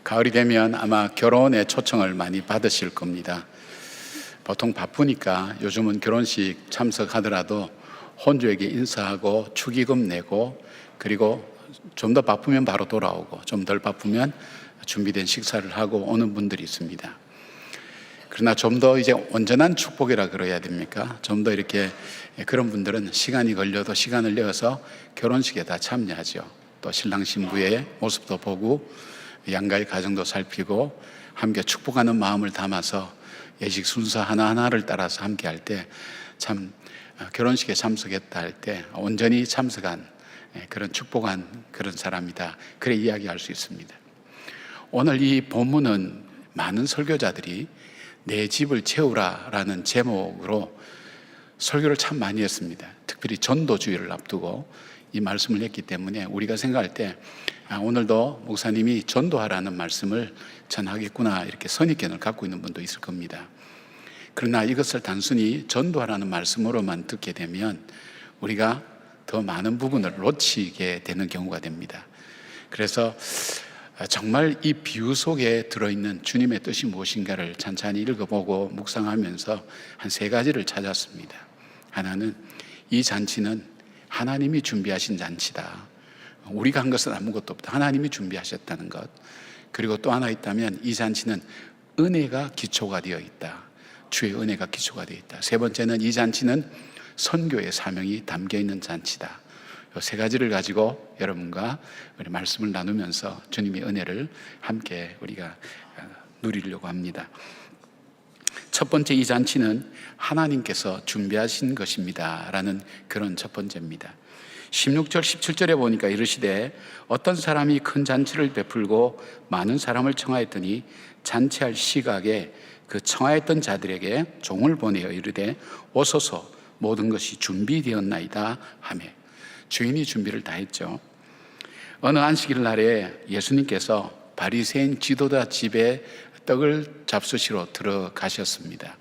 가을이 되면 아마 결혼의 초청을 많이 받으실 겁니다. 보통 바쁘니까 요즘은 결혼식 참석하더라도 혼주에게 인사하고 축의금 내고, 그리고 좀 더 바쁘면 바로 돌아오고, 좀 덜 바쁘면 준비된 식사를 하고 오는 분들이 있습니다. 그러나 좀 더 이제 온전한 축복이라 그래야 됩니까? 좀 더 이렇게 그런 분들은 시간이 걸려도 시간을 내어서 결혼식에 다 참여하죠. 또 신랑 신부의 모습도 보고 양가의 가정도 살피고 함께 축복하는 마음을 담아서 예식 순서 하나하나를 따라서 함께 할 때 참 결혼식에 참석했다 할 때 온전히 참석한 그런 축복한 그런 사람이다, 그래 이야기할 수 있습니다. 오늘 이 본문은 많은 설교자들이 내 집을 채우라 라는 제목으로 설교를 참 많이 했습니다. 특별히 전도주의를 앞두고 이 말씀을 했기 때문에 우리가 생각할 때 오늘도 목사님이 전도하라는 말씀을 전하겠구나, 이렇게 선입견을 갖고 있는 분도 있을 겁니다. 그러나 이것을 단순히 전도하라는 말씀으로만 듣게 되면 우리가 더 많은 부분을 놓치게 되는 경우가 됩니다. 그래서 정말 이 비유 속에 들어있는 주님의 뜻이 무엇인가를 찬찬히 읽어보고 묵상하면서 한 3가지를 찾았습니다. 하나는 이 잔치는 하나님이 준비하신 잔치다. 우리가 한 것은 아무것도 없다. 하나님이 준비하셨다는 것. 그리고 또 하나 있다면 이 잔치는 은혜가 기초가 되어 있다. 주의 은혜가 기초가 되어 있다. 3번째는 이 잔치는 선교의 사명이 담겨 있는 잔치다. 이 3가지를 가지고 여러분과 우리 말씀을 나누면서 주님의 은혜를 함께 우리가 누리려고 합니다. 첫 번째, 이 잔치는 하나님께서 준비하신 것입니다 라는 그런 첫 번째입니다. 16절 17절에 보니까 이르시되 어떤 사람이 큰 잔치를 베풀고 많은 사람을 청하였더니 잔치할 시각에 그 청하였던 자들에게 종을 보내어 이르되 오소서 모든 것이 준비되었나이다 하매, 주인이 준비를 다 했죠. 어느 안식일 날에 예수님께서 바리새인 지도자 집에 떡을 잡수시러 들어가셨습니다.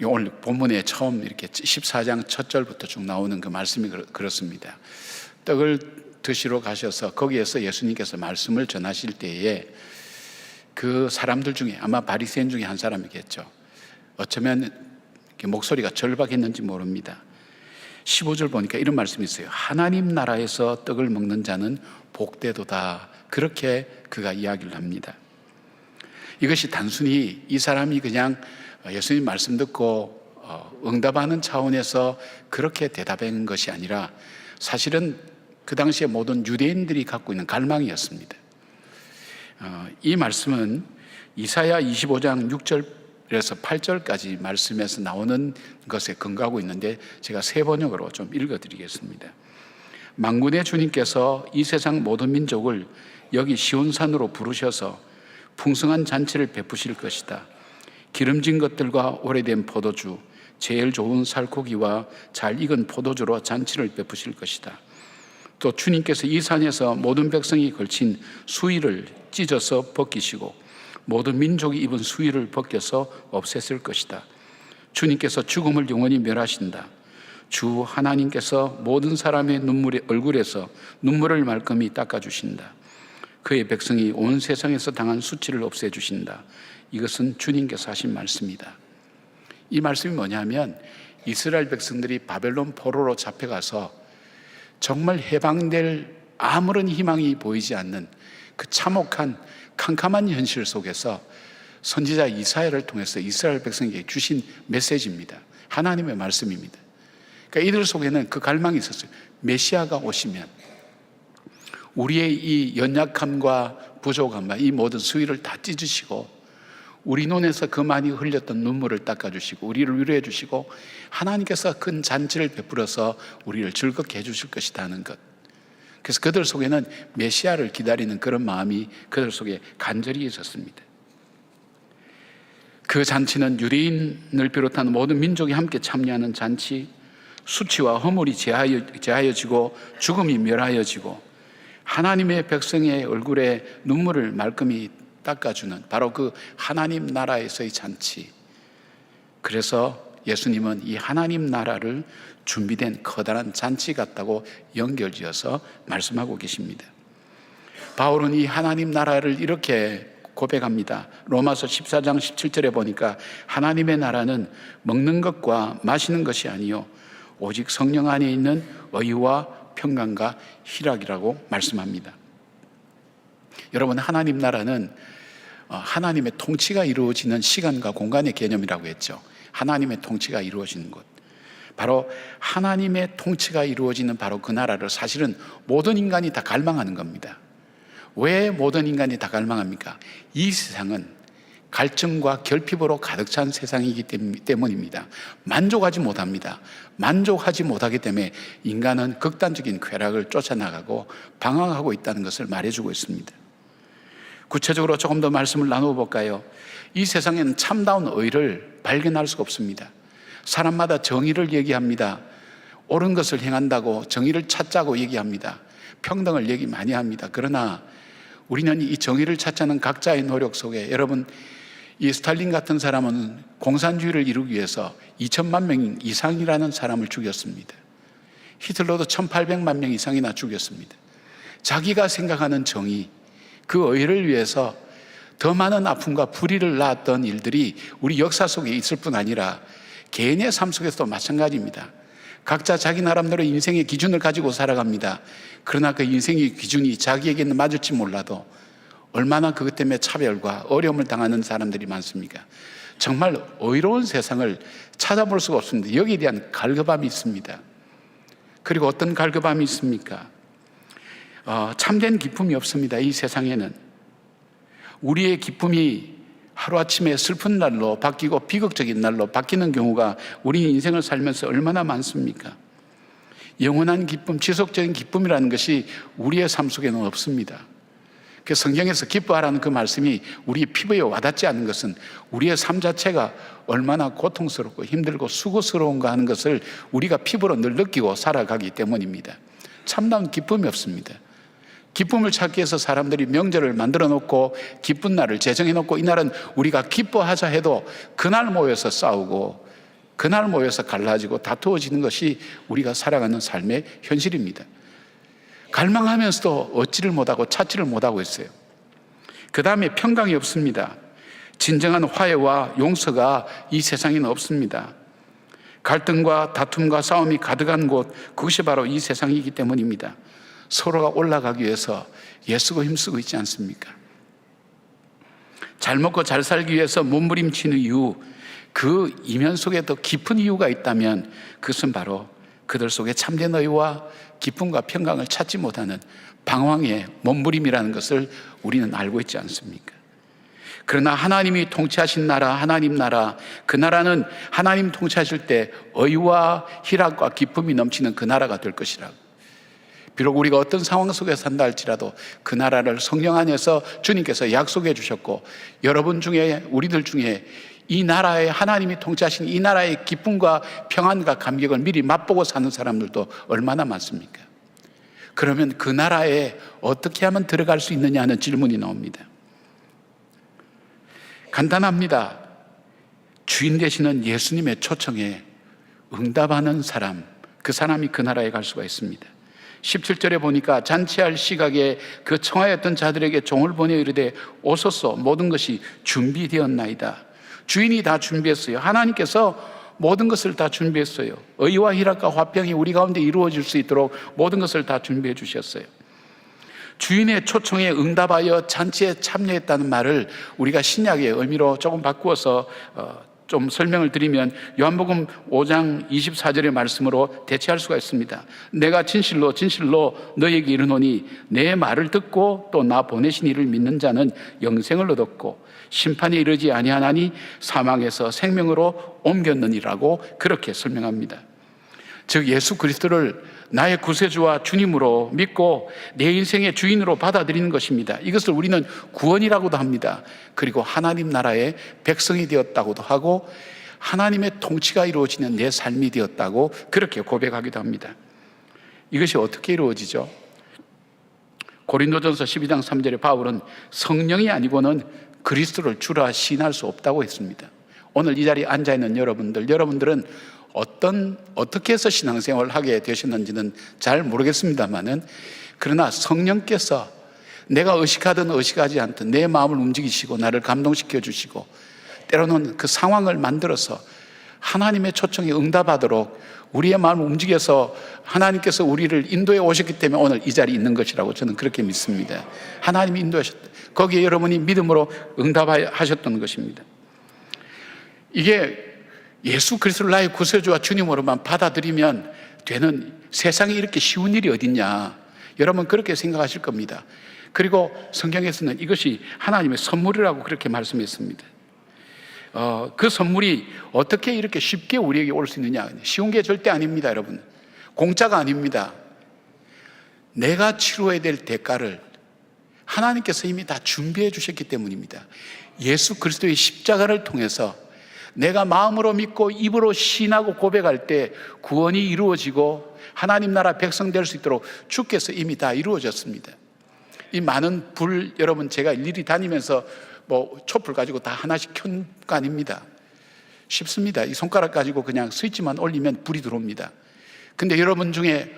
오늘 본문에 처음 이렇게 14장 첫 절부터 쭉 나오는 그 말씀이 그렇습니다. 떡을 드시러 가셔서 거기에서 예수님께서 말씀을 전하실 때에 그 사람들 중에 아마 바리새인 중에 한 사람이겠죠. 어쩌면 목소리가 절박했는지 모릅니다. 15절 보니까 이런 말씀이 있어요. 하나님 나라에서 떡을 먹는 자는 복되도다. 그렇게 그가 이야기를 합니다. 이것이 단순히 이 사람이 그냥 예수님 말씀 듣고 응답하는 차원에서 그렇게 대답한 것이 아니라 사실은 그 당시에 모든 유대인들이 갖고 있는 갈망이었습니다. 이 말씀은 이사야 25장 6절에서 8절까지 말씀에서 나오는 것에 근거하고 있는데 제가 3번역으로 좀 읽어드리겠습니다. 만군의 주님께서 이 세상 모든 민족을 여기 시온산으로 부르셔서 풍성한 잔치를 베푸실 것이다. 기름진 것들과 오래된 포도주, 제일 좋은 살코기와 잘 익은 포도주로 잔치를 베푸실 것이다. 또 주님께서 이 산에서 모든 백성이 걸친 수의를 찢어서 벗기시고 모든 민족이 입은 수의를 벗겨서 없애실 것이다. 주님께서 죽음을 영원히 멸하신다. 주 하나님께서 모든 사람의 얼굴에서 눈물을 말끔히 닦아주신다. 그의 백성이 온 세상에서 당한 수치를 없애주신다. 이것은 주님께서 하신 말씀이다. 이 말씀이 뭐냐면 이스라엘 백성들이 바벨론 포로로 잡혀가서 정말 해방될 아무런 희망이 보이지 않는 그 참혹한 캄캄한 현실 속에서 선지자 이사야를 통해서 이스라엘 백성에게 주신 메시지입니다. 하나님의 말씀입니다. 그러니까 이들 속에는 그 갈망이 있었어요. 메시아가 오시면 우리의 이 연약함과 부족함과 이 모든 수위를 다 찢으시고 우리 눈에서 그 많이 흘렸던 눈물을 닦아주시고 우리를 위로해 주시고 하나님께서 큰 잔치를 베풀어서 우리를 즐겁게 해주실 것이다 하는 것. 그래서 그들 속에는 메시아를 기다리는 그런 마음이 그들 속에 간절히 있었습니다. 그 잔치는 유대인을 비롯한 모든 민족이 함께 참여하는 잔치, 수치와 허물이 제하여지고 죽음이 멸하여지고 하나님의 백성의 얼굴에 눈물을 말끔히 닦아주는 바로 그 하나님 나라에서의 잔치. 그래서 예수님은 이 하나님 나라를 준비된 커다란 잔치 같다고 연결지어서 말씀하고 계십니다. 바울은 이 하나님 나라를 이렇게 고백합니다. 로마서 14장 17절에 보니까 하나님의 나라는 먹는 것과 마시는 것이 아니요 오직 성령 안에 있는 의와 평강과 희락이라고 말씀합니다. 여러분, 하나님 나라는 하나님의 통치가 이루어지는 시간과 공간의 개념이라고 했죠. 하나님의 통치가 이루어지는 곳, 바로 하나님의 통치가 이루어지는 바로 그 나라를 사실은 모든 인간이 다 갈망하는 겁니다. 왜 모든 인간이 다 갈망합니까? 이 세상은 갈증과 결핍으로 가득 찬 세상이기 때문입니다. 만족하지 못합니다. 만족하지 못하기 때문에 인간은 극단적인 쾌락을 쫓아나가고 방황하고 있다는 것을 말해주고 있습니다. 구체적으로 조금 더 말씀을 나누어 볼까요? 이 세상에는 참다운 의를 발견할 수가 없습니다. 사람마다 정의를 얘기합니다. 옳은 것을 행한다고 정의를 찾자고 얘기합니다. 평등을 얘기 많이 합니다. 그러나 우리는 이 정의를 찾자는 각자의 노력 속에, 여러분, 이 스탈린 같은 사람은 공산주의를 이루기 위해서 2천만 명 이상이라는 사람을 죽였습니다. 히틀러도 1,800만 명 이상이나 죽였습니다. 자기가 생각하는 정의, 그 의를 위해서 더 많은 아픔과 불의를 낳았던 일들이 우리 역사 속에 있을 뿐 아니라 개인의 삶 속에서도 마찬가지입니다. 각자 자기 나름대로 인생의 기준을 가지고 살아갑니다. 그러나 그 인생의 기준이 자기에게는 맞을지 몰라도 얼마나 그것 때문에 차별과 어려움을 당하는 사람들이 많습니까? 정말 의로운 세상을 찾아볼 수가 없습니다. 여기에 대한 갈급함이 있습니다. 그리고 어떤 갈급함이 있습니까? 참된 기쁨이 없습니다. 이 세상에는 우리의 기쁨이 하루아침에 슬픈 날로 바뀌고 비극적인 날로 바뀌는 경우가 우리 인생을 살면서 얼마나 많습니까? 영원한 기쁨, 지속적인 기쁨이라는 것이 우리의 삶 속에는 없습니다. 그 성경에서 기뻐하라는 그 말씀이 우리의 피부에 와닿지 않는 것은 우리의 삶 자체가 얼마나 고통스럽고 힘들고 수고스러운가 하는 것을 우리가 피부로 늘 느끼고 살아가기 때문입니다. 참다운 기쁨이 없습니다. 기쁨을 찾기 위해서 사람들이 명절을 만들어 놓고 기쁜 날을 제정해 놓고, 이 날은 우리가 기뻐하자 해도 그날 모여서 싸우고 그날 모여서 갈라지고 다투어지는 것이 우리가 살아가는 삶의 현실입니다. 갈망하면서도 얻지를 못하고 찾지를 못하고 있어요. 그 다음에 평강이 없습니다. 진정한 화해와 용서가 이 세상에는 없습니다. 갈등과 다툼과 싸움이 가득한 곳, 그것이 바로 이 세상이기 때문입니다. 서로가 올라가기 위해서 애쓰고 힘쓰고 있지 않습니까? 잘 먹고 잘 살기 위해서 몸부림치는 이유, 그 이면 속에 더 깊은 이유가 있다면 그것은 바로 그들 속에 참된 의와 기쁨과 평강을 찾지 못하는 방황의 몸부림이라는 것을 우리는 알고 있지 않습니까? 그러나 하나님이 통치하신 나라, 하나님 나라, 그 나라는 하나님 통치하실 때 의와 희락과 기쁨이 넘치는 그 나라가 될 것이라고. 비록 우리가 어떤 상황 속에 산다 할지라도 그 나라를 성령 안에서 주님께서 약속해 주셨고, 여러분 중에, 우리들 중에 이 나라에 하나님이 통치하신 이 나라의 기쁨과 평안과 감격을 미리 맛보고 사는 사람들도 얼마나 많습니까? 그러면 그 나라에 어떻게 하면 들어갈 수 있느냐 하는 질문이 나옵니다. 간단합니다. 주인 되시는 예수님의 초청에 응답하는 사람, 그 사람이 그 나라에 갈 수가 있습니다. 17절에 보니까 잔치할 시각에 그 청하였던 자들에게 종을 보내 이르되 오소서, 모든 것이 준비되었나이다. 주인이 다 준비했어요. 하나님께서 모든 것을 다 준비했어요. 의와 희락과 화평이 우리 가운데 이루어질 수 있도록 모든 것을 다 준비해 주셨어요. 주인의 초청에 응답하여 잔치에 참여했다는 말을 우리가 신약의 의미로 조금 바꾸어서 좀 설명을 드리면 요한복음 5장 24절의 말씀으로 대체할 수가 있습니다. 내가 진실로 진실로 너에게 이르노니 내 말을 듣고 또 나 보내신 이를 믿는 자는 영생을 얻었고 심판에 이르지 아니하나니 사망에서 생명으로 옮겼느니라고 그렇게 설명합니다. 즉 예수 그리스도를 나의 구세주와 주님으로 믿고 내 인생의 주인으로 받아들이는 것입니다. 이것을 우리는 구원이라고도 합니다. 그리고 하나님 나라의 백성이 되었다고도 하고 하나님의 통치가 이루어지는 내 삶이 되었다고 그렇게 고백하기도 합니다. 이것이 어떻게 이루어지죠? 고린도전서 12장 3절에 바울은 성령이 아니고는 그리스도를 주라 시인할 수 없다고 했습니다. 오늘 이 자리에 앉아있는 여러분들은 어떻게 해서 신앙생활을 하게 되셨는지는 잘 모르겠습니다만은, 그러나 성령께서 내가 의식하든 의식하지 않든 내 마음을 움직이시고 나를 감동시켜 주시고 때로는 그 상황을 만들어서 하나님의 초청에 응답하도록 우리의 마음을 움직여서 하나님께서 우리를 인도해 오셨기 때문에 오늘 이 자리에 있는 것이라고 저는 그렇게 믿습니다. 하나님이 인도하셨다. 거기에 여러분이 믿음으로 응답하셨던 것입니다. 이게 예수 그리스도를 나의 구세주와 주님으로만 받아들이면 되는, 세상에 이렇게 쉬운 일이 어딨냐, 여러분 그렇게 생각하실 겁니다. 그리고 성경에서는 이것이 하나님의 선물이라고 그렇게 말씀했습니다. 그 선물이 어떻게 이렇게 쉽게 우리에게 올 수 있느냐, 쉬운 게 절대 아닙니다. 여러분, 공짜가 아닙니다. 내가 치러야 될 대가를 하나님께서 이미 다 준비해 주셨기 때문입니다. 예수 그리스도의 십자가를 통해서 내가 마음으로 믿고 입으로 신하고 고백할 때 구원이 이루어지고 하나님 나라 백성 될 수 있도록 주께서 이미 다 이루어졌습니다. 이 많은 불, 여러분 제가 일일이 다니면서 촛불 가지고 다 하나씩 켠 거 아닙니다. 쉽습니다. 이 손가락 가지고 그냥 스위치만 올리면 불이 들어옵니다. 근데 여러분 중에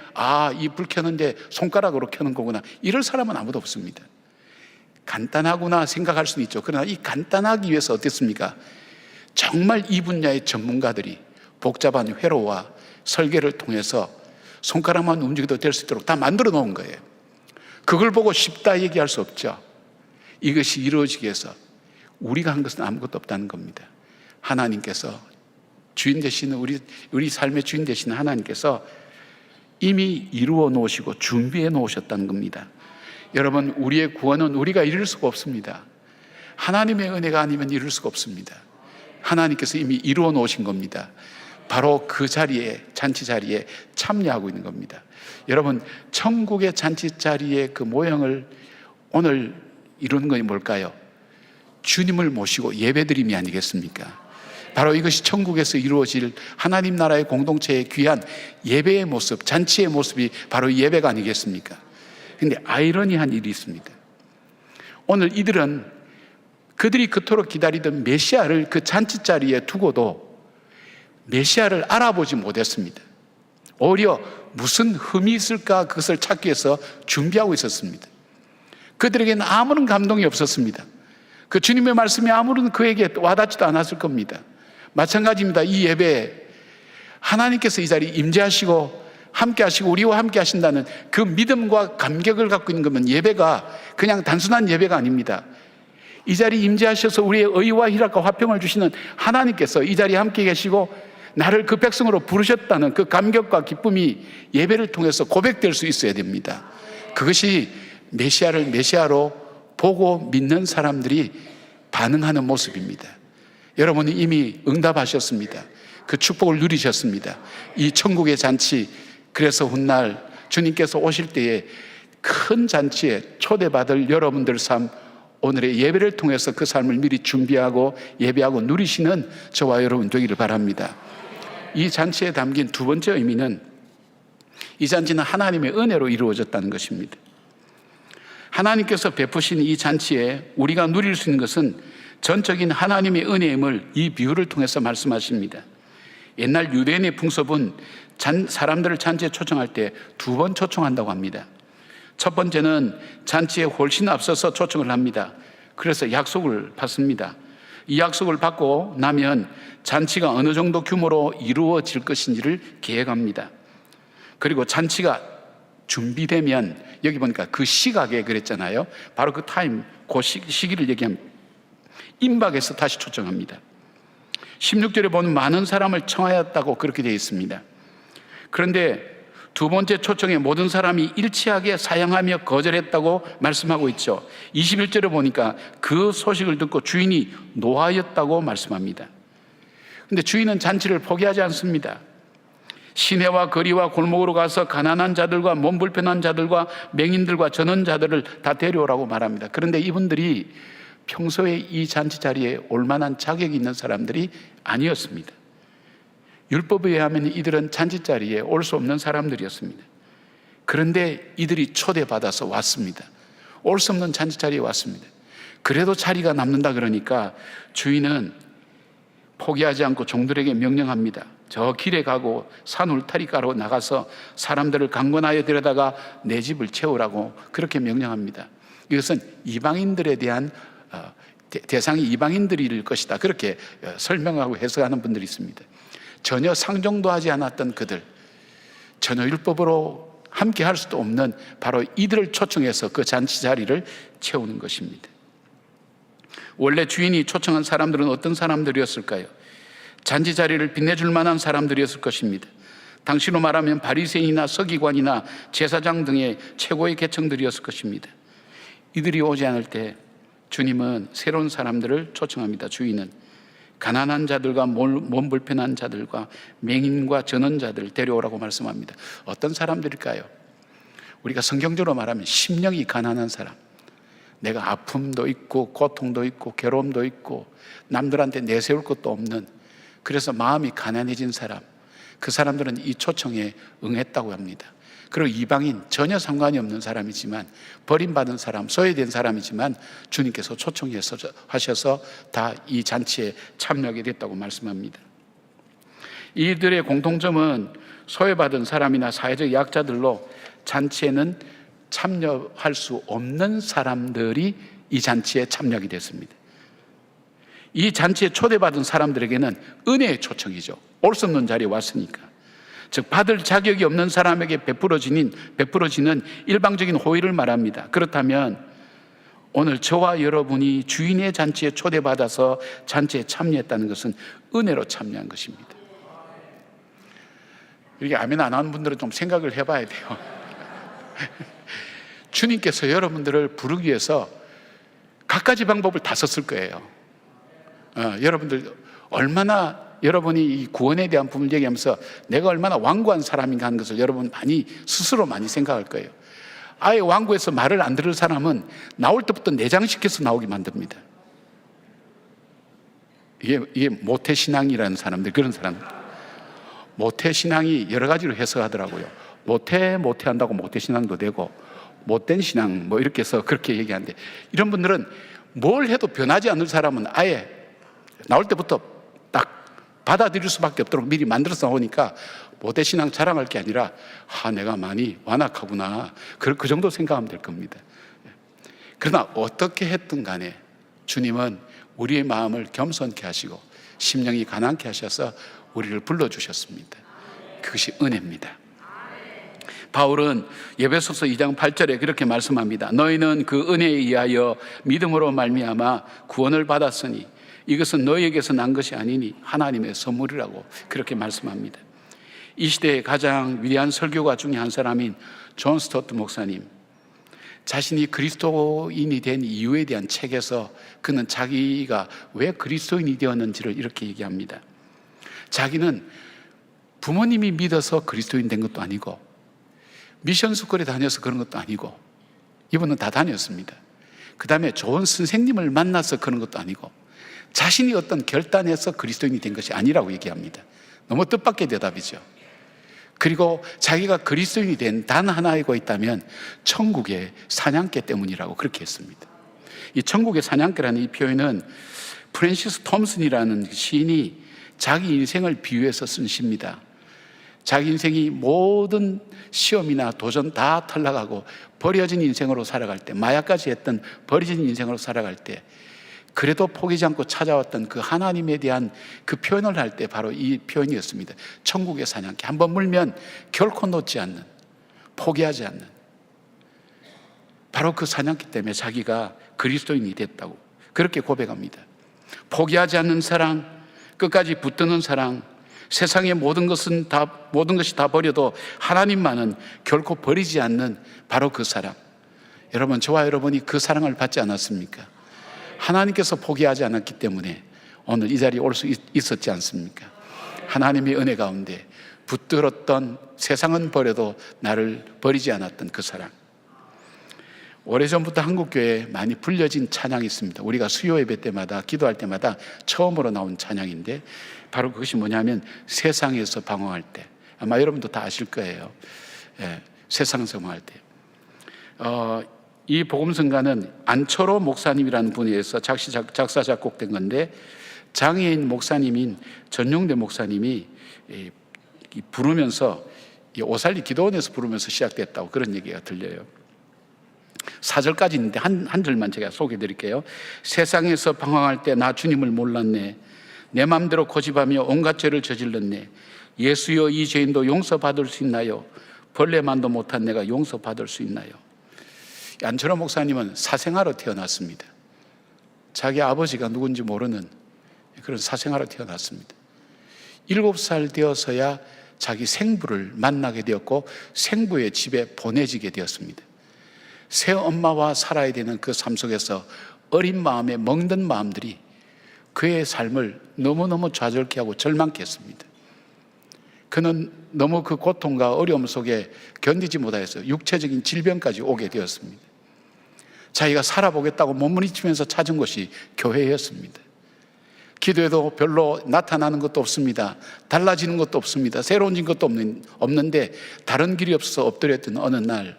이 불 켜는데 손가락으로 켜는 거구나, 이럴 사람은 아무도 없습니다. 간단하구나 생각할 수는 있죠. 그러나 이 간단하기 위해서 어땠습니까? 정말 이 분야의 전문가들이 복잡한 회로와 설계를 통해서 손가락만 움직여도 될 수 있도록 다 만들어 놓은 거예요. 그걸 보고 쉽다 얘기할 수 없죠. 이것이 이루어지기 위해서 우리가 한 것은 아무것도 없다는 겁니다. 하나님께서 주인 되시는, 우리 삶의 주인 되시는 하나님께서 이미 이루어 놓으시고 준비해 놓으셨다는 겁니다. 여러분, 우리의 구원은 우리가 이룰 수가 없습니다. 하나님의 은혜가 아니면 이룰 수가 없습니다. 하나님께서 이미 이루어 놓으신 겁니다. 바로 그 자리에, 잔치 자리에 참여하고 있는 겁니다. 여러분, 천국의 잔치 자리의 그 모형을 오늘 이루는 것이 뭘까요? 주님을 모시고 예배드림이 아니겠습니까? 바로 이것이 천국에서 이루어질 하나님 나라의 공동체의 귀한 예배의 모습, 잔치의 모습이 바로 예배가 아니겠습니까? 그런데 아이러니한 일이 있습니다. 오늘 이들은 그들이 그토록 기다리던 메시아를 그 잔치 자리에 두고도 메시아를 알아보지 못했습니다. 오히려 무슨 흠이 있을까 그것을 찾기 위해서 준비하고 있었습니다. 그들에게는 아무런 감동이 없었습니다. 그 주님의 말씀이 아무런 그에게 와닿지도 않았을 겁니다. 마찬가지입니다. 이 예배에 하나님께서 이 자리에 임재하시고 함께 하시고 우리와 함께 하신다는 그 믿음과 감격을 갖고 있는 거면 예배가 그냥 단순한 예배가 아닙니다. 이 자리에 임재하셔서 우리의 의와 희락과 화평을 주시는 하나님께서 이 자리에 함께 계시고 나를 그 백성으로 부르셨다는 그 감격과 기쁨이 예배를 통해서 고백될 수 있어야 됩니다. 그것이 메시아를 메시아로 보고 믿는 사람들이 반응하는 모습입니다. 여러분이 이미 응답하셨습니다. 그 축복을 누리셨습니다. 이 천국의 잔치, 그래서 훗날 주님께서 오실 때에 큰 잔치에 초대받을 여러분들 삶, 오늘의 예배를 통해서 그 삶을 미리 준비하고 예배하고 누리시는 저와 여러분 되기를 바랍니다. 이 잔치에 담긴 두 번째 의미는, 이 잔치는 하나님의 은혜로 이루어졌다는 것입니다. 하나님께서 베푸신 이 잔치에 우리가 누릴 수 있는 것은 전적인 하나님의 은혜임을 이 비유를 통해서 말씀하십니다. 옛날 유대인의 풍습은 사람들을 잔치에 초청할 때 두 번 초청한다고 합니다. 첫 번째는 잔치에 훨씬 앞서서 초청을 합니다. 그래서 약속을 받습니다. 이 약속을 받고 나면 잔치가 어느 정도 규모로 이루어질 것인지를 계획합니다. 그리고 잔치가 준비되면, 여기 보니까 그 시각에 그랬잖아요. 바로 그 타임, 그 시기를 얘기합니다. 임박해서 다시 초청합니다. 16절에 보면 많은 사람을 청하였다고 그렇게 되어 있습니다. 그런데 두 번째 초청에 모든 사람이 일치하게 사양하며 거절했다고 말씀하고 있죠. 21절에 보니까 그 소식을 듣고 주인이 노하였다고 말씀합니다. 그런데 주인은 잔치를 포기하지 않습니다. 시내와 거리와 골목으로 가서 가난한 자들과 몸 불편한 자들과 맹인들과 전원자들을 다 데려오라고 말합니다. 그런데 이분들이 평소에 이 잔치 자리에 올 만한 자격이 있는 사람들이 아니었습니다. 율법에 의하면 이들은 잔치 자리에 올 수 없는 사람들이었습니다. 그런데 이들이 초대받아서 왔습니다. 올 수 없는 잔치 자리에 왔습니다. 그래도 자리가 남는다 그러니까 주인은 포기하지 않고 종들에게 명령합니다. 저 길에 가고 산 울타리가로 나가서 사람들을 강권하여 데려다가 내 집을 채우라고 그렇게 명령합니다. 이것은 이방인들에 대한 대상이 이방인들일 것이다, 그렇게 설명하고 해석하는 분들이 있습니다. 전혀 상종도 하지 않았던 그들, 전혀 율법으로 함께 할 수도 없는 바로 이들을 초청해서 그 잔치 자리를 채우는 것입니다. 원래 주인이 초청한 사람들은 어떤 사람들이었을까요? 잔치 자리를 빛내줄 만한 사람들이었을 것입니다. 당시로 말하면 바리새인이나 서기관이나 제사장 등의 최고의 계층들이었을 것입니다. 이들이 오지 않을 때 주님은 새로운 사람들을 초청합니다. 주인은 가난한 자들과 몸 불편한 자들과 맹인과 전원자들을 데려오라고 말씀합니다. 어떤 사람들일까요? 우리가 성경적으로 말하면 심령이 가난한 사람, 내가 아픔도 있고 고통도 있고 괴로움도 있고 남들한테 내세울 것도 없는, 그래서 마음이 가난해진 사람, 그 사람들은 이 초청에 응했다고 합니다. 그리고 이방인, 전혀 상관이 없는 사람이지만, 버림받은 사람, 소외된 사람이지만 주님께서 초청하셔서 다 이 잔치에 참여하게 됐다고 말씀합니다. 이들의 공통점은 소외받은 사람이나 사회적 약자들로 잔치에는 참여할 수 없는 사람들이 이 잔치에 참여하게 됐습니다. 이 잔치에 초대받은 사람들에게는 은혜의 초청이죠. 올 수 없는 자리에 왔으니까. 즉 받을 자격이 없는 사람에게 베풀어지는 일방적인 호의를 말합니다. 그렇다면 오늘 저와 여러분이 주인의 잔치에 초대받아서 잔치에 참여했다는 것은 은혜로 참여한 것입니다. 이렇게 아멘 안 하는 분들은 좀 생각을 해봐야 돼요. 주님께서 여러분들을 부르기 위해서 갖가지 방법을 다 썼을 거예요. 여러분들 얼마나, 여러분이 이 구원에 대한 부분을 얘기하면서 내가 얼마나 완고한 사람인가 하는 것을 여러분 스스로 많이 생각할 거예요. 아예 완고해서 말을 안 들을 사람은 나올 때부터 내장시켜서 나오게 만듭니다. 이게 모태신앙이라는 사람들, 그런 사람들. 모태신앙이 여러 가지로 해석하더라고요. 모태한다고 모태신앙도 되고, 못된 신앙 뭐 이렇게 해서 그렇게 얘기하는데, 이런 분들은 뭘 해도 변하지 않을 사람은 아예 나올 때부터 딱 받아들일 수밖에 없도록 미리 만들어서 나오니까 모태신앙 자랑할 게 아니라 내가 많이 완악하구나, 그 정도 생각하면 될 겁니다. 그러나 어떻게 했든 간에 주님은 우리의 마음을 겸손케 하시고 심령이 가난케 하셔서 우리를 불러주셨습니다. 그것이 은혜입니다. 바울은 에베소서 2장 8절에 그렇게 말씀합니다. 너희는 그 은혜에 의하여 믿음으로 말미암아 구원을 받았으니 이것은 너희에게서 난 것이 아니니 하나님의 선물이라고 그렇게 말씀합니다. 이 시대의 가장 위대한 설교가 중에 한 사람인 존 스토트 목사님, 자신이 그리스도인이 된 이유에 대한 책에서 그는 자기가 왜 그리스도인이 되었는지를 이렇게 얘기합니다. 자기는 부모님이 믿어서 그리스도인 된 것도 아니고 미션 스쿨에 다녀서 그런 것도 아니고, 이분은 다 다녔습니다. 그 다음에 좋은 선생님을 만나서 그런 것도 아니고, 자신이 어떤 결단에서 그리스도인이 된 것이 아니라고 얘기합니다. 너무 뜻밖의 대답이죠. 그리고 자기가 그리스도인이 된 단 하나이고 있다면 천국의 사냥개 때문이라고 그렇게 했습니다. 이 천국의 사냥개라는 이 표현은 프랜시스 톰슨이라는 시인이 자기 인생을 비유해서 쓴 시입니다. 자기 인생이 모든 시험이나 도전 다 탈락하고 버려진 인생으로 살아갈 때, 마약까지 했던 버려진 인생으로 살아갈 때, 그래도 포기하지 않고 찾아왔던 그 하나님에 대한 그 표현을 할 때 바로 이 표현이었습니다. 천국의 사냥개, 한번 물면 결코 놓지 않는, 포기하지 않는, 바로 그 사냥개 때문에 자기가 그리스도인이 됐다고 그렇게 고백합니다. 포기하지 않는 사랑, 끝까지 붙드는 사랑, 세상의 모든 것이 다 버려도 하나님만은 결코 버리지 않는 바로 그 사랑. 여러분, 저와 여러분이 그 사랑을 받지 않았습니까? 하나님께서 포기하지 않았기 때문에 오늘 이 자리에 올 수 있었지 않습니까? 하나님의 은혜 가운데 붙들었던, 세상은 버려도 나를 버리지 않았던 그 사랑. 오래전부터 한국교회에 많이 불려진 찬양이 있습니다. 우리가 수요 예배 때마다, 기도할 때마다 처음으로 나온 찬양인데, 바로 그것이 뭐냐면 세상에서 방황할 때. 아마 여러분도 다 아실 거예요. 세상에서 방황할 때. 이 복음성가는 안철호 목사님이라는 분에 의해서 작사 작곡된 건데, 장애인 목사님인 전용대 목사님이 부르면서, 오살리 기도원에서 부르면서 시작됐다고 그런 얘기가 들려요. 4절까지 있는데 한 절만 제가 소개해 드릴게요. 세상에서 방황할 때 나 주님을 몰랐네. 내 맘대로 고집하며 온갖 죄를 저질렀네. 예수여, 이 죄인도 용서받을 수 있나요? 벌레만도 못한 내가 용서받을 수 있나요? 안철호 목사님은 사생아로 태어났습니다. 자기 아버지가 누군지 모르는 그런 사생아로 태어났습니다. 7살 되어서야 자기 생부를 만나게 되었고 생부의 집에 보내지게 되었습니다. 새 엄마와 살아야 되는 그 삶 속에서 어린 마음에 멍든 마음들이 그의 삶을 너무너무 좌절케 하고 절망케 했습니다. 그는 너무 그 고통과 어려움 속에 견디지 못하여서 육체적인 질병까지 오게 되었습니다. 자기가 살아보겠다고 몸부림치면서 찾은 곳이 교회였습니다. 기도해도 별로 나타나는 것도 없습니다. 달라지는 것도 없습니다. 새로워진 것도 없는데 다른 길이 없어서 엎드렸던 어느 날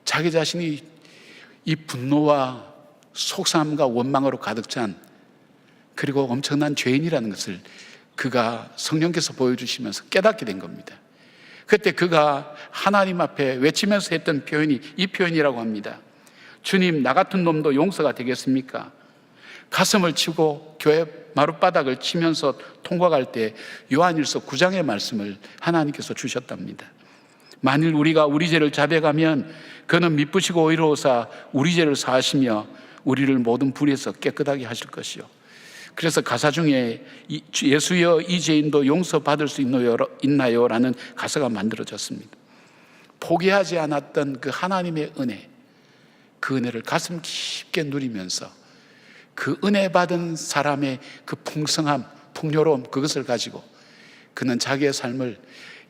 자기 자신이 이 분노와 속상함과 원망으로 가득 찬 그리고 엄청난 죄인이라는 것을 그가 성령께서 보여주시면서 깨닫게 된 겁니다. 그때 그가 하나님 앞에 외치면서 했던 표현이 이 표현이라고 합니다. 주님, 나 같은 놈도 용서가 되겠습니까? 가슴을 치고 교회 마룻바닥을 치면서 통과할 때 요한일서 9장의 말씀을 하나님께서 주셨답니다. 만일 우리가 우리 죄를 자백하면 그는 미쁘시고 의로우사 우리 죄를 사하시며 우리를 모든 불의에서 깨끗하게 하실 것이요. 그래서 가사 중에 예수여, 이 죄인도 용서받을 수 있나요? 라는 가사가 만들어졌습니다. 포기하지 않았던 그 하나님의 은혜, 그 은혜를 가슴 깊게 누리면서 그 은혜 받은 사람의 그 풍성함, 풍요로움, 그것을 가지고 그는 자기의 삶을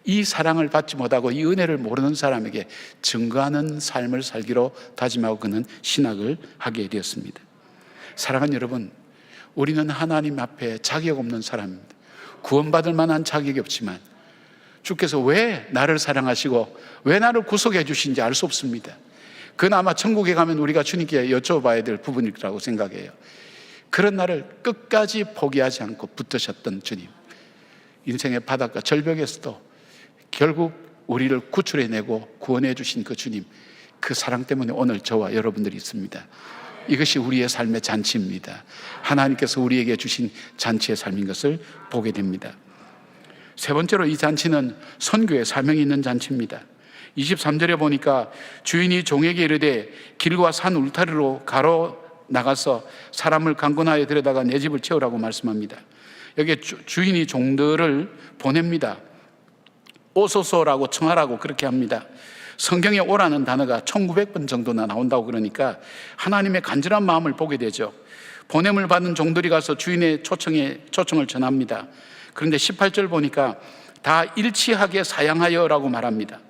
이 사랑을 받지 못하고 이 은혜를 모르는 사람에게 증거하는 삶을 살기로 다짐하고 그는 신학을 하게 되었습니다. 사랑하는 여러분, 우리는 하나님 앞에 자격 없는 사람입니다. 구원받을 만한 자격이 없지만 주께서 왜 나를 사랑하시고 왜 나를 구속해 주신지 알 수 없습니다. 그건 아마 천국에 가면 우리가 주님께 여쭤봐야 될 부분이라고 생각해요. 그런 나를 끝까지 포기하지 않고 붙드셨던 주님, 인생의 바닥과 절벽에서도 결국 우리를 구출해내고 구원해 주신 그 주님, 그 사랑 때문에 오늘 저와 여러분들이 있습니다. 이것이 우리의 삶의 잔치입니다. 하나님께서 우리에게 주신 잔치의 삶인 것을 보게 됩니다. 세 번째로 이 잔치는 선교의 사명이 있는 잔치입니다. 23절에 보니까 주인이 종에게 이르되 길과 산 울타리로 가로 나가서 사람을 강권하여 데려다가 내 집을 채우라고 말씀합니다. 여기에 주인이 종들을 보냅니다. 오소서라고 청하라고 그렇게 합니다. 성경에 오라는 단어가 1900번 정도나 나온다고 그러니까 하나님의 간절한 마음을 보게 되죠. 보냄을 받은 종들이 가서 주인의 초청을 전합니다. 그런데 18절 보니까 다 일치하게 사양하여라고 말합니다.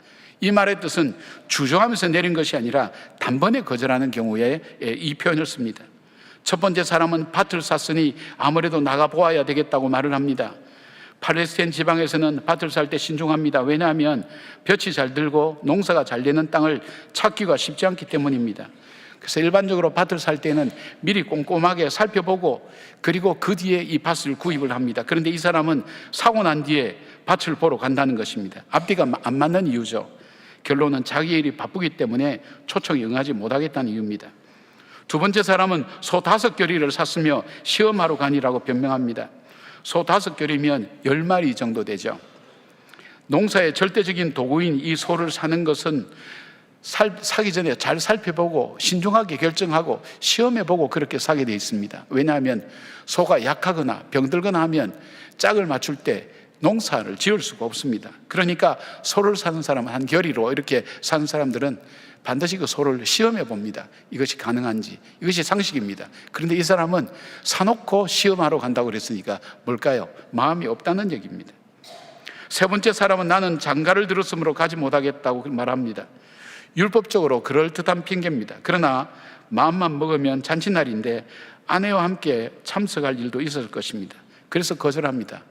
이 말의 뜻은 주저하면서 내린 것이 아니라 단번에 거절하는 경우에 이 표현을 씁니다. 첫 번째 사람은 밭을 샀으니 아무래도 나가보아야 되겠다고 말을 합니다. 팔레스타인 지방에서는 밭을 살 때 신중합니다. 왜냐하면 볕이 잘 들고 농사가 잘 되는 땅을 찾기가 쉽지 않기 때문입니다. 그래서 일반적으로 밭을 살 때는 미리 꼼꼼하게 살펴보고 그리고 그 뒤에 이 밭을 구입을 합니다. 그런데 이 사람은 사고 난 뒤에 밭을 보러 간다는 것입니다. 앞뒤가 안 맞는 이유죠. 결론은 자기 일이 바쁘기 때문에 초청에 응하지 못하겠다는 이유입니다. 두 번째 사람은 소 5겨리를 샀으며 시험하러 가니라고 변명합니다. 소 5겨리면 10마리 정도 되죠. 농사의 절대적인 도구인 이 소를 사는 것은 사기 전에 잘 살펴보고 신중하게 결정하고 시험해보고 그렇게 사게 되어 있습니다. 왜냐하면 소가 약하거나 병들거나 하면 짝을 맞출 때 농사를 지을 수가 없습니다. 그러니까 소를 사는 사람은 한 겨리로 이렇게 사는 사람들은 반드시 그 소를 시험해 봅니다. 이것이 가능한지. 이것이 상식입니다. 그런데 이 사람은 사놓고 시험하러 간다고 그랬으니까 뭘까요? 마음이 없다는 얘기입니다. 세 번째 사람은 나는 장가를 들었으므로 가지 못하겠다고 말합니다. 율법적으로 그럴듯한 핑계입니다. 그러나 마음만 먹으면 잔치날인데 아내와 함께 참석할 일도 있었을 것입니다. 그래서 거절합니다.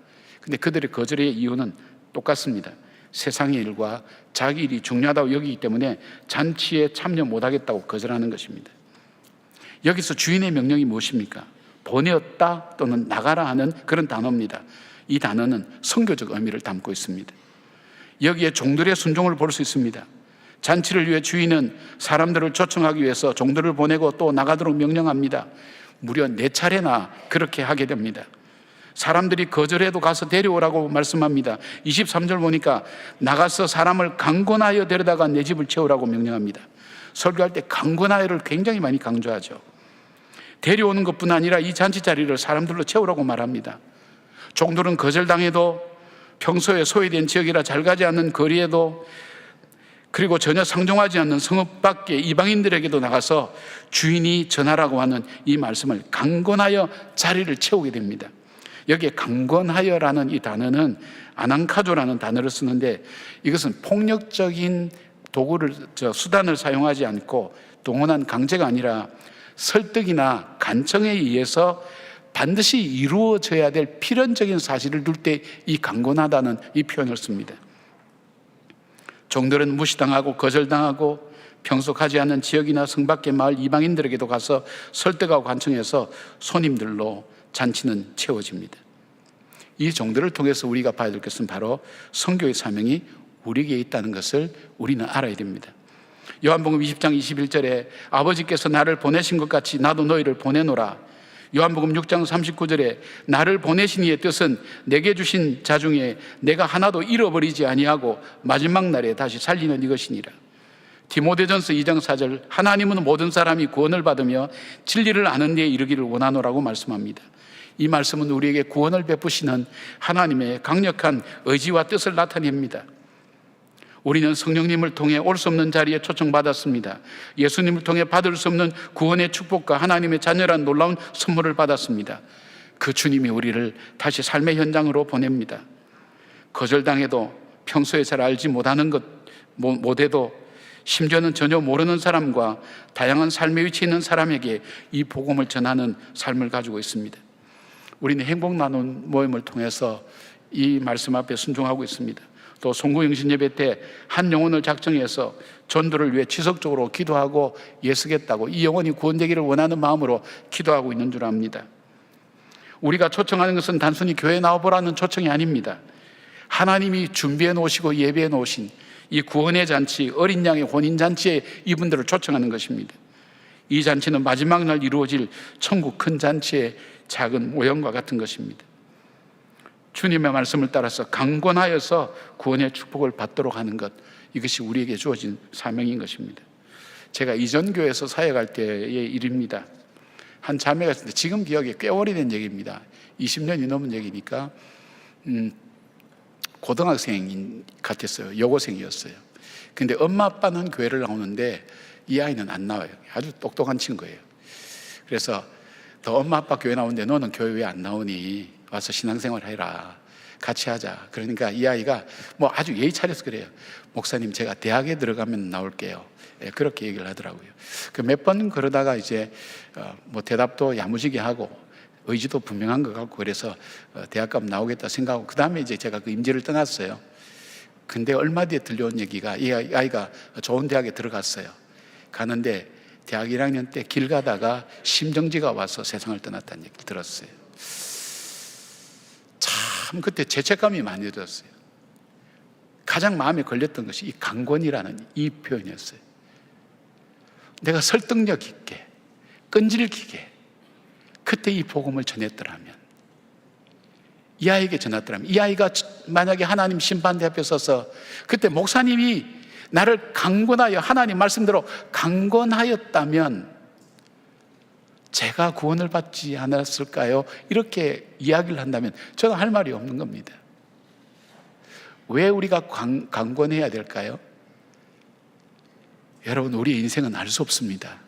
근데 그들의 거절의 이유는 똑같습니다. 세상의 일과 자기 일이 중요하다고 여기기 때문에 잔치에 참여 못하겠다고 거절하는 것입니다. 여기서 주인의 명령이 무엇입니까? 보내었다 또는 나가라 하는 그런 단어입니다. 이 단어는 선교적 의미를 담고 있습니다. 여기에 종들의 순종을 볼 수 있습니다. 잔치를 위해 주인은 사람들을 초청하기 위해서 종들을 보내고 또 나가도록 명령합니다. 무려 4차례나 그렇게 하게 됩니다. 사람들이 거절해도 가서 데려오라고 말씀합니다. 23절 보니까 나가서 사람을 강권하여 데려다가 내 집을 채우라고 명령합니다. 설교할 때 강권하여를 굉장히 많이 강조하죠. 데려오는 것뿐 아니라 이 잔치 자리를 사람들로 채우라고 말합니다. 종들은 거절당해도 평소에 소외된 지역이라 잘 가지 않는 거리에도, 그리고 전혀 상종하지 않는 성읍 밖에 이방인들에게도 나가서 주인이 전하라고 하는 이 말씀을 강권하여 자리를 채우게 됩니다. 여기에 강권하여라는 이 단어는 아난카조라는 단어를 쓰는데, 이것은 폭력적인 수단을 사용하지 않고 동원한 강제가 아니라 설득이나 간청에 의해서 반드시 이루어져야 될 필연적인 사실을 둘 때 이 강권하다는 이 표현을 씁니다. 종들은 무시당하고 거절당하고 평소 가지 않는 지역이나 성 밖의 마을 이방인들에게도 가서 설득하고 간청해서 손님들로 잔치는 채워집니다. 이 종들을 통해서 우리가 봐야 될 것은 바로 선교의 사명이 우리에게 있다는 것을 우리는 알아야 됩니다. 요한복음 20장 21절에 아버지께서 나를 보내신 것 같이 나도 너희를 보내노라. 요한복음 6장 39절에 나를 보내신 이의 뜻은 내게 주신 자 중에 내가 하나도 잃어버리지 아니하고 마지막 날에 다시 살리는 이것이니라. 디모데전서 2장 4절 하나님은 모든 사람이 구원을 받으며 진리를 아는 데에 이르기를 원하노라고 말씀합니다. 이 말씀은 우리에게 구원을 베푸시는 하나님의 강력한 의지와 뜻을 나타냅니다. 우리는 성령님을 통해 올 수 없는 자리에 초청받았습니다. 예수님을 통해 받을 수 없는 구원의 축복과 하나님의 자녀란 놀라운 선물을 받았습니다. 그 주님이 우리를 다시 삶의 현장으로 보냅니다. 거절당해도 평소에 잘 알지 못하는 것 못해도 심지어는 전혀 모르는 사람과 다양한 삶의 위치에 있는 사람에게 이 복음을 전하는 삶을 가지고 있습니다. 우리는 행복 나눔 모임을 통해서 이 말씀 앞에 순종하고 있습니다. 또 송구영신 예배 때 한 영혼을 작정해서 전도를 위해 지속적으로 기도하고 애쓰겠다고 이 영혼이 구원되기를 원하는 마음으로 기도하고 있는 줄 압니다. 우리가 초청하는 것은 단순히 교회에 나와보라는 초청이 아닙니다. 하나님이 준비해 놓으시고 예배해 놓으신 이 구원의 잔치, 어린 양의 혼인잔치에 이분들을 초청하는 것입니다. 이 잔치는 마지막 날 이루어질 천국 큰 잔치의 작은 모형과 같은 것입니다. 주님의 말씀을 따라서 강권하여서 구원의 축복을 받도록 하는 것, 이것이 우리에게 주어진 사명인 것입니다. 제가 이전 교회에서 사역할 때의 일입니다. 한 자매가 있었는데 지금 기억이 꽤 오래된 얘기입니다. 20년이 넘은 얘기니까 고등학생 같았어요. 여고생이었어요. 근데 엄마 아빠는 교회를 나오는데 이 아이는 안 나와요. 아주 똑똑한 친구예요. 그래서 너 엄마 아빠 교회 나오는데 너는 교회 왜 안 나오니? 와서 신앙생활 해라. 같이 하자. 그러니까 이 아이가 뭐 아주 예의 차려서 그래요. 목사님, 제가 대학에 들어가면 나올게요. 그렇게 얘기를 하더라고요. 몇 번 그러다가 이제 뭐 대답도 야무지게 하고 의지도 분명한 것 같고 그래서 대학 가면 나오겠다 생각하고 그 다음에 이제 제가 그 임지를 떠났어요. 근데 얼마 뒤에 들려온 얘기가 이 아이가 좋은 대학에 들어갔어요. 가는데 대학 1학년 때 길 가다가 심정지가 와서 세상을 떠났다는 얘기를 들었어요. 참 그때 죄책감이 많이 들었어요. 가장 마음에 걸렸던 것이 이 강권이라는 이 표현이었어요. 내가 설득력 있게 끈질기게 그때 이 복음을 전했더라면, 이 아이에게 전했더라면, 이 아이가 만약에 하나님 심판대 앞에 서서 그때 목사님이 나를 강권하여 하나님 말씀대로 강권하였다면 제가 구원을 받지 않았을까요? 이렇게 이야기를 한다면 저는 할 말이 없는 겁니다. 왜 우리가 강권해야 될까요? 여러분, 우리의 인생은 알 수 없습니다.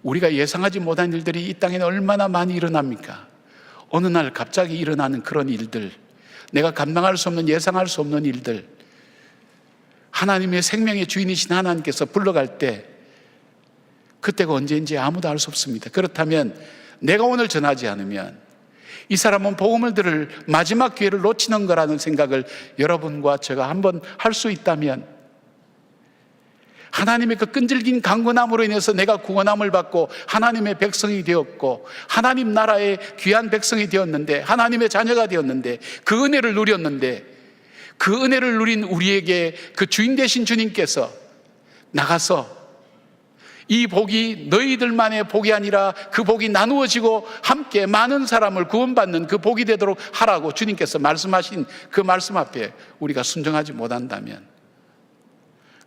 우리가 예상하지 못한 일들이 이 땅에는 얼마나 많이 일어납니까? 어느 날 갑자기 일어나는 그런 일들, 내가 감당할 수 없는, 예상할 수 없는 일들, 하나님의 생명의 주인이신 하나님께서 불러갈 때 그때가 언제인지 아무도 알 수 없습니다. 그렇다면 내가 오늘 전하지 않으면 이 사람은 복음을 들을 마지막 기회를 놓치는 거라는 생각을 여러분과 제가 한번 할 수 있다면, 하나님의 그 끈질긴 강권함으로 인해서 내가 구원함을 받고 하나님의 백성이 되었고 하나님 나라의 귀한 백성이 되었는데, 하나님의 자녀가 되었는데, 그 은혜를 누렸는데, 그 은혜를 누린 우리에게 그 주인 되신 주님께서 나가서 이 복이 너희들만의 복이 아니라 그 복이 나누어지고 함께 많은 사람을 구원받는 그 복이 되도록 하라고 주님께서 말씀하신 그 말씀 앞에 우리가 순종하지 못한다면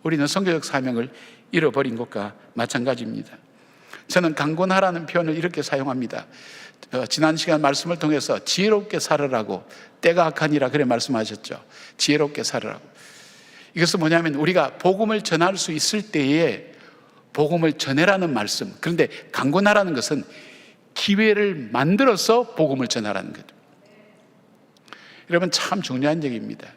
우리는 선교적 사명을 잃어버린 것과 마찬가지입니다. 저는 강권하라는 표현을 이렇게 사용합니다. 지난 시간 말씀을 통해서 지혜롭게 살으라고, 때가 악하니라 그래 말씀하셨죠. 지혜롭게 살으라고. 이것은 뭐냐면 우리가 복음을 전할 수 있을 때에 복음을 전해라는 말씀. 그런데 강권하라는 것은 기회를 만들어서 복음을 전하라는 거죠. 여러분, 참 중요한 얘기입니다.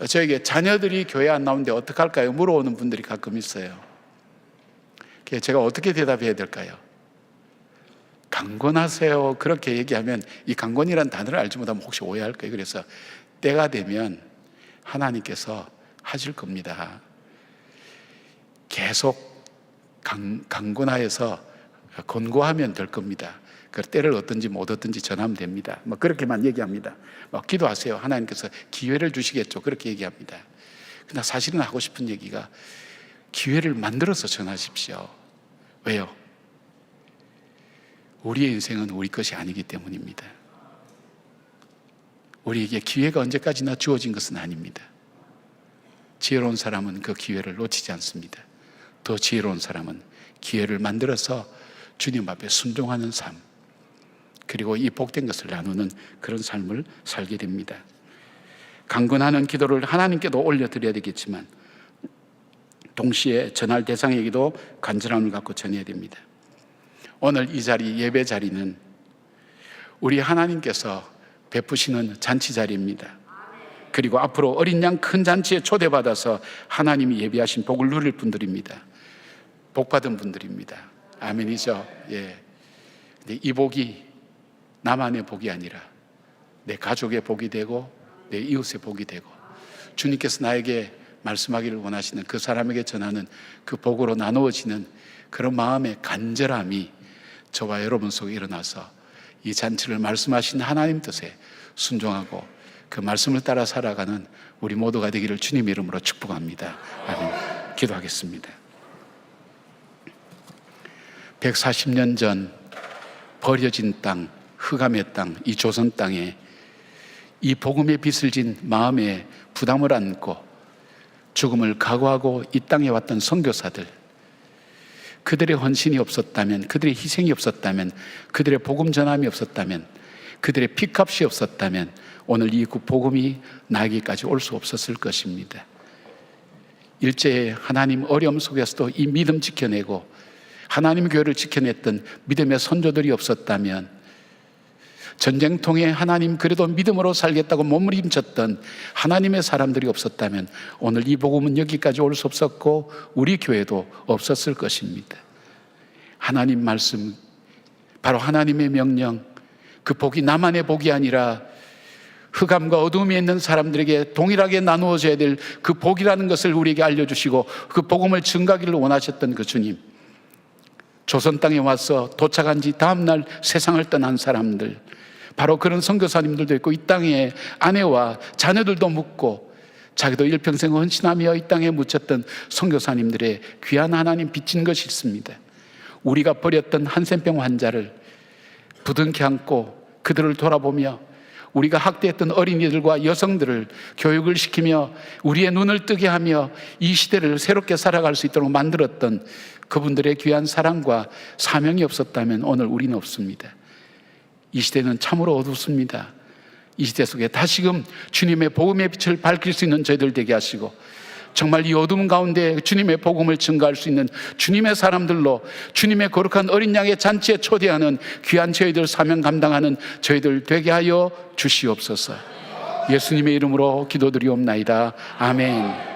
저에게 자녀들이 교회 안 나오는데 어떡할까요? 물어오는 분들이 가끔 있어요. 제가 어떻게 대답해야 될까요? 강권하세요. 그렇게 얘기하면 이 강권이라는 단어를 알지 못하면 혹시 오해할 거예요. 그래서 때가 되면 하나님께서 하실 겁니다. 계속 강권하여서 권고하면 될 겁니다. 그 때를 얻든지 못 얻든지 전하면 됩니다. 그렇게만 얘기합니다. 기도하세요. 하나님께서 기회를 주시겠죠. 그렇게 얘기합니다. 그러나 사실은 하고 싶은 얘기가 기회를 만들어서 전하십시오. 왜요? 우리의 인생은 우리 것이 아니기 때문입니다. 우리에게 기회가 언제까지나 주어진 것은 아닙니다. 지혜로운 사람은 그 기회를 놓치지 않습니다. 더 지혜로운 사람은 기회를 만들어서 주님 앞에 순종하는 삶, 그리고 이 복된 것을 나누는 그런 삶을 살게 됩니다. 강건하는 기도를 하나님께도 올려드려야 되겠지만 동시에 전할 대상에게도 간절함을 갖고 전해야 됩니다. 오늘 이 자리, 예배 자리는 우리 하나님께서 베푸시는 잔치 자리입니다. 그리고 앞으로 어린 양 큰 잔치에 초대받아서 하나님이 예비하신 복을 누릴 분들입니다. 복 받은 분들입니다. 아멘이죠. 예. 근데 이 복이 나만의 복이 아니라 내 가족의 복이 되고 내 이웃의 복이 되고 주님께서 나에게 말씀하기를 원하시는 그 사람에게 전하는 그 복으로 나누어지는 그런 마음의 간절함이 저와 여러분 속에 일어나서 이 잔치를 말씀하신 하나님 뜻에 순종하고 그 말씀을 따라 살아가는 우리 모두가 되기를 주님의 이름으로 축복합니다. 아멘. 기도하겠습니다. 140년 전 버려진 땅, 흑암의 땅, 이 조선 땅에 이 복음의 빛을 진 마음에 부담을 안고 죽음을 각오하고 이 땅에 왔던 선교사들, 그들의 헌신이 없었다면, 그들의 희생이 없었다면, 그들의 복음 전함이 없었다면, 그들의 피값이 없었다면 오늘 이 복음이 나에게까지 올 수 없었을 것입니다. 일제의 하나님 어려움 속에서도 이 믿음 지켜내고 하나님 교회를 지켜냈던 믿음의 선조들이 없었다면, 전쟁통에 하나님 그래도 믿음으로 살겠다고 몸부림쳤던 하나님의 사람들이 없었다면 오늘 이 복음은 여기까지 올 수 없었고 우리 교회도 없었을 것입니다. 하나님 말씀, 바로 하나님의 명령, 그 복이 나만의 복이 아니라 흑암과 어둠에 있는 사람들에게 동일하게 나누어져야 될 그 복이라는 것을 우리에게 알려주시고 그 복음을 증가하기를 원하셨던 그 주님, 조선 땅에 와서 도착한 지 다음날 세상을 떠난 사람들, 바로 그런 선교사님들도 있고 이 땅에 아내와 자녀들도 묻고 자기도 일평생 헌신하며 이 땅에 묻혔던 선교사님들의 귀한 하나님 빚진 것이 있습니다. 우리가 버렸던 한센병 환자를 부둥켜 안고 그들을 돌아보며 우리가 학대했던 어린이들과 여성들을 교육을 시키며 우리의 눈을 뜨게 하며 이 시대를 새롭게 살아갈 수 있도록 만들었던 그분들의 귀한 사랑과 사명이 없었다면 오늘 우리는 없습니다. 이 시대는 참으로 어둡습니다. 이 시대 속에 다시금 주님의 복음의 빛을 밝힐 수 있는 저희들 되게 하시고 정말 이 어둠 가운데 주님의 복음을 증가할 수 있는 주님의 사람들로 주님의 거룩한 어린 양의 잔치에 초대하는 귀한 저희들 사명 감당하는 저희들 되게 하여 주시옵소서. 예수님의 이름으로 기도드리옵나이다. 아멘.